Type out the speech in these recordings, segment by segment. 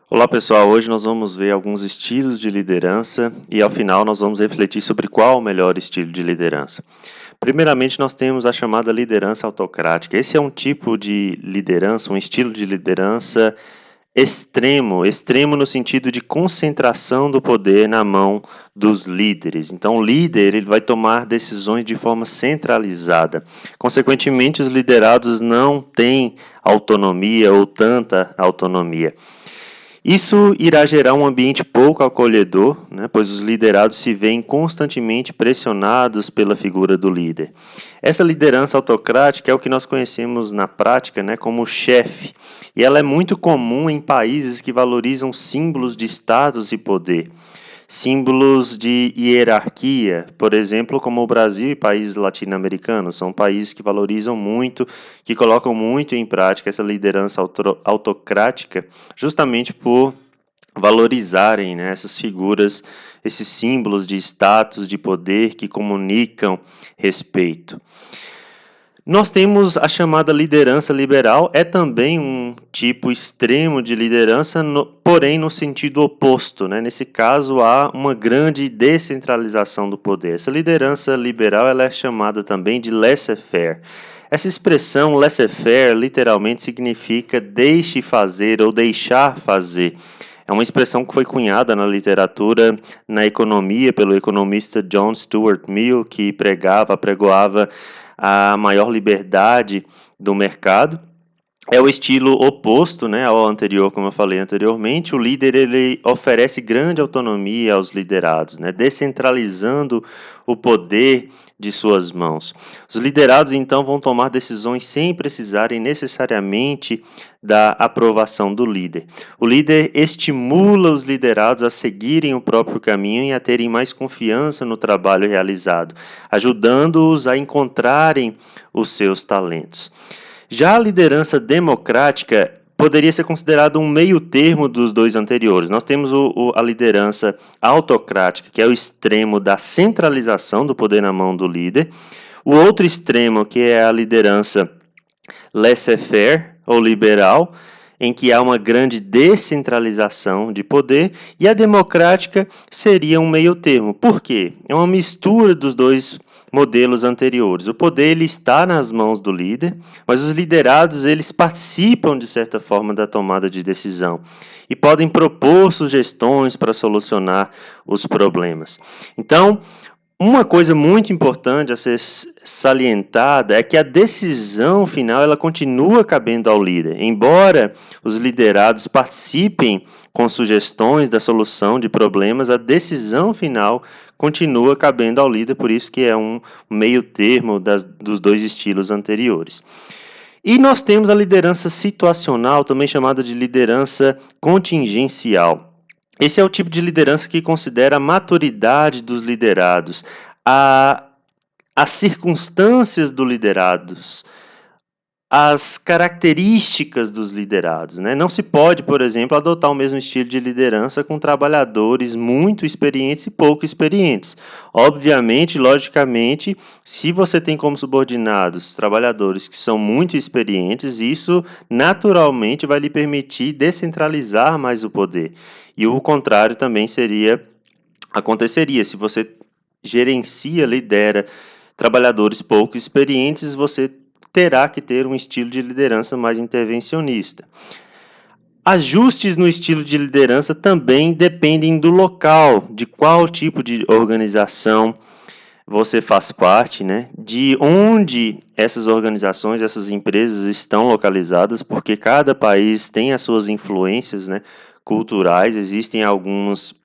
Olá pessoal, hoje nós vamos ver alguns estilos de liderança e ao final nós vamos refletir sobre qual o melhor estilo de liderança. Primeiramente, nós temos a chamada liderança autocrática. Esse é um tipo de liderança, um estilo de liderança extremo, extremo no sentido de concentração do poder na mão dos líderes. Então, o líder ele vai tomar decisões de forma centralizada. Consequentemente, os liderados não têm autonomia ou tanta autonomia. Isso irá gerar um ambiente pouco acolhedor, né, pois os liderados se veem constantemente pressionados pela figura do líder. Essa liderança autocrática é o que nós conhecemos na prática, né, como chefe, e ela é muito comum em países que valorizam símbolos de status e poder. Símbolos de hierarquia, por exemplo, como o Brasil e países latino-americanos, são países que valorizam muito, que colocam muito em prática essa liderança autocrática, justamente por valorizarem, né, essas figuras, esses símbolos de status, de poder que comunicam respeito. Nós temos a chamada liderança liberal, é também um tipo extremo de liderança, porém no sentido oposto, né? Nesse caso, há uma grande descentralização do poder. Essa liderança liberal ela é chamada também de laissez-faire. Essa expressão laissez-faire literalmente significa deixe fazer ou deixar fazer. É uma expressão que foi cunhada na literatura, na economia, pelo economista John Stuart Mill, que apregoava a maior liberdade do mercado. É o estilo oposto, né, ao anterior, como eu falei anteriormente. O líder ele oferece grande autonomia aos liderados, né, descentralizando o poder de suas mãos. Os liderados então vão tomar decisões sem precisarem necessariamente da aprovação do líder. O líder estimula os liderados a seguirem o próprio caminho e a terem mais confiança no trabalho realizado, ajudando-os a encontrarem os seus talentos. Já a liderança democrática poderia ser considerado um meio termo dos dois anteriores. Nós temos a liderança autocrática, que é o extremo da centralização do poder na mão do líder. O outro extremo, que é a liderança laissez-faire, ou liberal, em que há uma grande descentralização de poder, e a democrática seria um meio termo. Por quê? É uma mistura dos dois modelos anteriores. O poder ele está nas mãos do líder, mas os liderados eles participam de certa forma da tomada de decisão e podem propor sugestões para solucionar os problemas. Então, uma coisa muito importante a ser salientada é que a decisão final ela continua cabendo ao líder. Embora os liderados participem com sugestões da solução de problemas, a decisão final continua cabendo ao líder, por isso que é um meio termo dos dois estilos anteriores. E nós temos a liderança situacional, também chamada de liderança contingencial. Esse é o tipo de liderança que considera a maturidade dos liderados, a, as circunstâncias dos liderados, as características dos liderados. Né? Não se pode, por exemplo, adotar o mesmo estilo de liderança com trabalhadores muito experientes e pouco experientes. Obviamente, logicamente, se você tem como subordinados trabalhadores que são muito experientes, isso naturalmente vai lhe permitir descentralizar mais o poder. E o contrário também aconteceria se você gerencia, lidera trabalhadores pouco experientes, você terá que ter um estilo de liderança mais intervencionista. Ajustes no estilo de liderança também dependem do local, de qual tipo de organização você faz parte, né? De onde essas organizações, essas empresas estão localizadas, porque cada país tem as suas influências, né, culturais. Existem alguns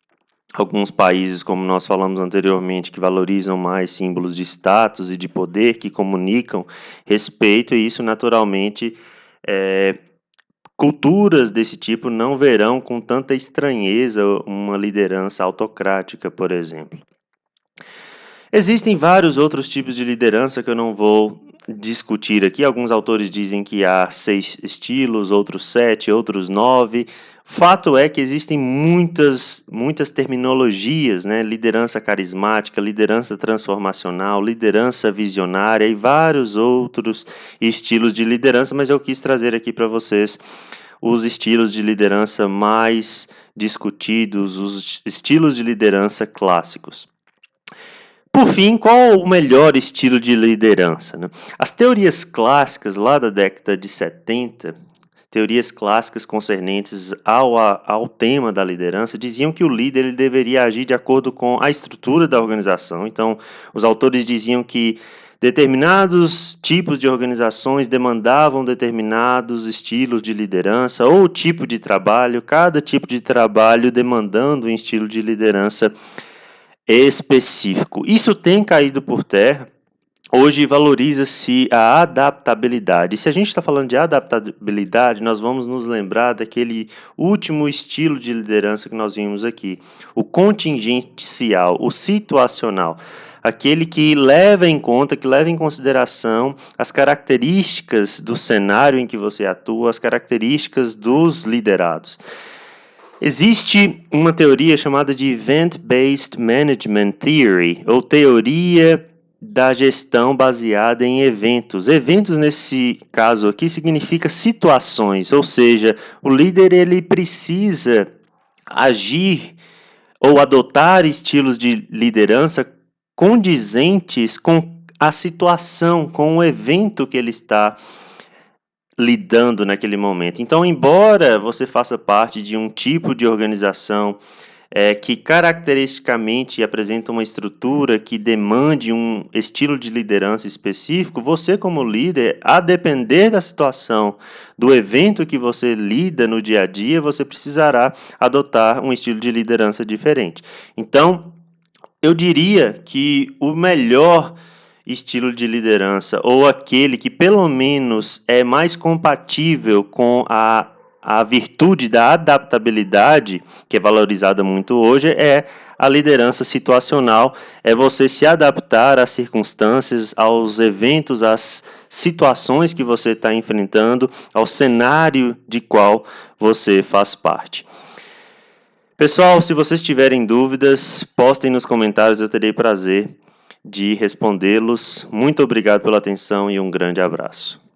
países, como nós falamos anteriormente, que valorizam mais símbolos de status e de poder, que comunicam respeito, e isso naturalmente culturas desse tipo não verão com tanta estranheza uma liderança autocrática, por exemplo. Existem vários outros tipos de liderança que eu não vou discutir aqui. Alguns autores dizem que há 6 estilos, outros 7, outros 9. Fato é que existem muitas terminologias, né? Liderança carismática, liderança transformacional, liderança visionária e vários outros estilos de liderança, mas eu quis trazer aqui para vocês os estilos de liderança mais discutidos, os estilos de liderança clássicos. Por fim, qual o melhor estilo de liderança, né? As teorias clássicas lá da década de 70, teorias clássicas concernentes ao tema da liderança, diziam que o líder ele deveria agir de acordo com a estrutura da organização. Então, os autores diziam que determinados tipos de organizações demandavam determinados estilos de liderança ou tipo de trabalho, cada tipo de trabalho demandando um estilo de liderança específico. Isso tem caído por terra. Hoje valoriza-se a adaptabilidade. E se a gente está falando de adaptabilidade, nós vamos nos lembrar daquele último estilo de liderança que nós vimos aqui, o contingencial, o situacional, aquele que leva em conta, que leva em consideração as características do cenário em que você atua, as características dos liderados. Existe uma teoria chamada de Event-Based Management Theory, ou teoria da gestão baseada em eventos. Eventos, nesse caso aqui, significa situações, ou seja, o líder ele precisa agir ou adotar estilos de liderança condizentes com a situação, com o evento que ele está lidando naquele momento. Então, embora você faça parte de um tipo de organização que caracteristicamente apresenta uma estrutura que demande um estilo de liderança específico, você como líder, a depender da situação, do evento que você lida no dia a dia, você precisará adotar um estilo de liderança diferente. Então, eu diria que o melhor estilo de liderança, ou aquele que pelo menos é mais compatível com a virtude da adaptabilidade, que é valorizada muito hoje, é a liderança situacional, é você se adaptar às circunstâncias, aos eventos, às situações que você está enfrentando, ao cenário de qual você faz parte. Pessoal, se vocês tiverem dúvidas, postem nos comentários, eu terei prazer de respondê-los. Muito obrigado pela atenção e um grande abraço.